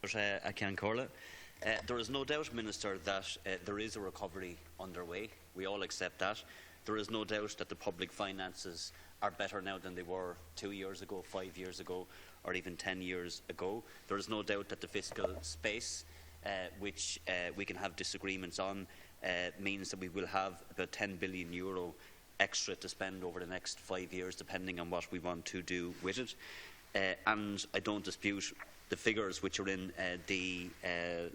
Ceann Comhairle. There is no doubt, Minister, that there is a recovery underway. We all accept that. There is no doubt that the public finances are better now than they were 2 years ago, 5 years ago, or even 10 years ago. There is no doubt that the fiscal space, which we can have disagreements on, means that we will have about €10 billion extra to spend over the next 5 years, depending on what we want to do with it. And I don't dispute the figures which are in the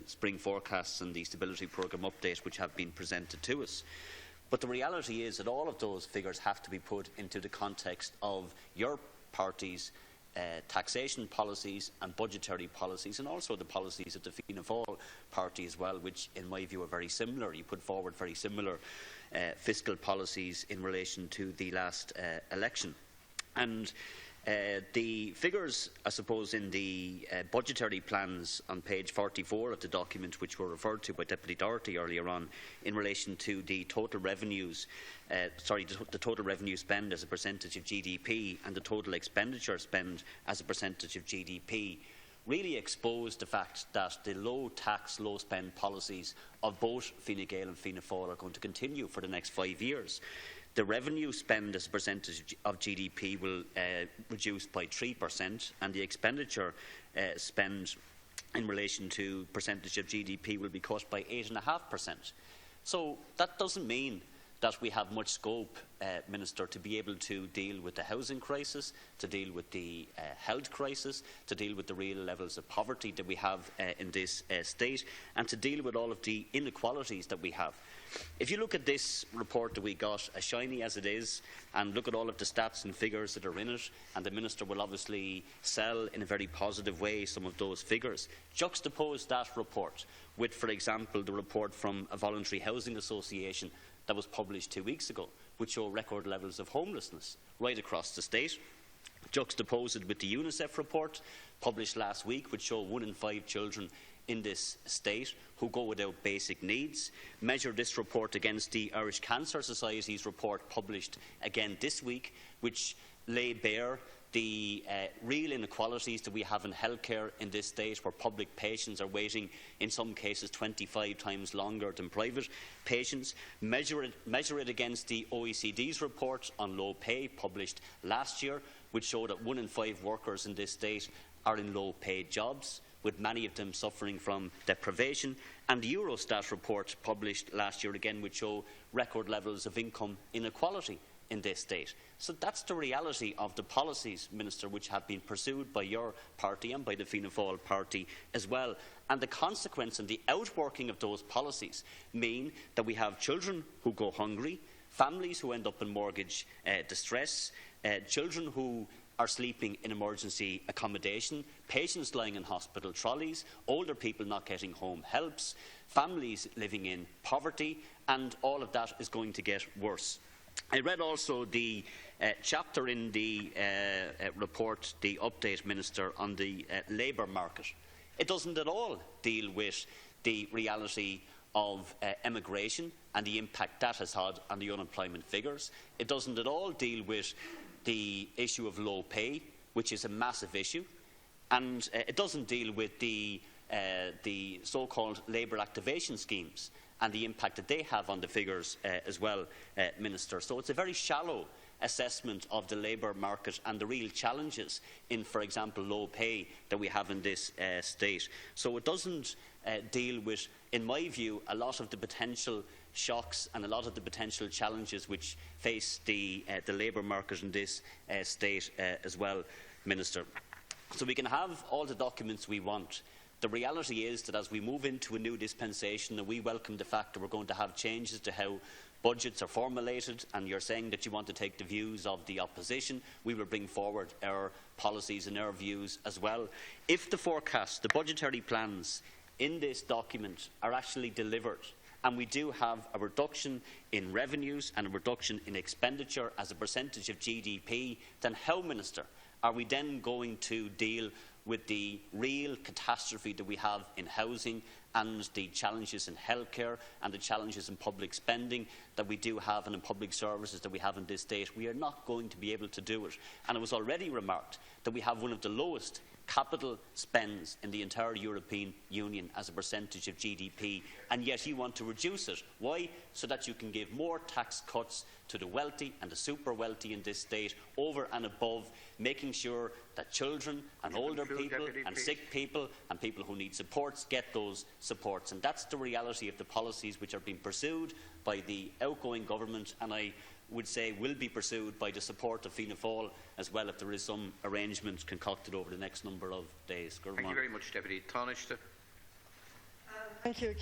spring forecasts and the stability programme update which have been presented to us. But the reality is that all of those figures have to be put into the context of your party's taxation policies and budgetary policies, and also the policies of the Fianna Fáil party as well, which in my view are very similar. You put forward very similar fiscal policies in relation to the last election. And the figures, I suppose, in the budgetary plans on page 44 of the document, which were referred to by Deputy Doherty earlier on, in relation to the total revenues, the total revenue spend as a percentage of GDP and the total expenditure spend as a percentage of GDP, really exposed the fact that the low tax, low spend policies of both Fine Gael and Fianna Fáil are going to continue for the next 5 years. The revenue spend as a percentage of GDP will reduce by 3%, and the expenditure spend in relation to percentage of GDP will be cut by 8.5%. So that doesn't mean that we have much scope, Minister, to be able to deal with the housing crisis, to deal with the health crisis, to deal with the real levels of poverty that we have in this state, and to deal with all of the inequalities that we have. If you look at this report that we got, as shiny as it is, and look at all of the stats and figures that are in it, and the Minister will obviously sell in a very positive way some of those figures, juxtapose that report with, for example, the report from a voluntary housing association that was published 2 weeks ago, which show record levels of homelessness right across the state. Juxtapose it with the UNICEF report published last week, which show 1 in 5 children in this state who go without basic needs. Measure this report against the Irish Cancer Society's report published again this week, which lay bare the real inequalities that we have in healthcare in this state, where public patients are waiting in some cases 25 times longer than private patients. Measure it against the OECD's report on low pay published last year, which showed that 1 in 5 workers in this state are in low paid jobs, with many of them suffering from deprivation, and the Eurostat report published last year again, which show record levels of income inequality in this state. So that's the reality of the policies, Minister, which have been pursued by your party and by the Fianna Fáil party as well. And the consequence and the outworking of those policies mean that we have children who go hungry, families who end up in mortgage distress, children who are sleeping in emergency accommodation, patients lying in hospital trolleys, older people not getting home helps, families living in poverty, and all of that is going to get worse. I read also the chapter in the report, the update, Minister, on the labour market. It doesn't at all deal with the reality of emigration and the impact that has had on the unemployment figures. It doesn't at all deal with the issue of low pay, which is a massive issue. And it doesn't deal with the so-called labour activation schemes and the impact that they have on the figures as well, Minister. So it's a very shallow assessment of the labour market and the real challenges in, for example, low pay that we have in this state. So it doesn't deal with, in my view, a lot of the potential shocks and a lot of the potential challenges which face the labour market in this state as well, Minister. So we can have all the documents we want. The reality is that as we move into a new dispensation, and we welcome the fact that we're going to have changes to how budgets are formulated, and you're saying that you want to take the views of the opposition, we will bring forward our policies and our views as well. If the forecasts, the budgetary plans in this document are actually delivered, and we do have a reduction in revenues and a reduction in expenditure as a percentage of GDP, then how, Minister, are we then going to deal with the real catastrophe that we have in housing and the challenges in healthcare and the challenges in public spending that we do have and in public services that we have in this state? We are not going to be able to do it. And it was already remarked that we have one of the lowest capital spends in the entire European Union as a percentage of GDP, and yet you want to reduce it. Why? So that you can give more tax cuts to the wealthy and the super wealthy in this state, over and above making sure that children and older people and sick people and people who need supports get those supports. And that's the reality of the policies which are being pursued by the outgoing government, and I would say will be pursued by the support of Fianna Fáil as well, if there is some arrangement concocted over the next number of days. Thank you very much, Deputy Taoiseach. Thank you,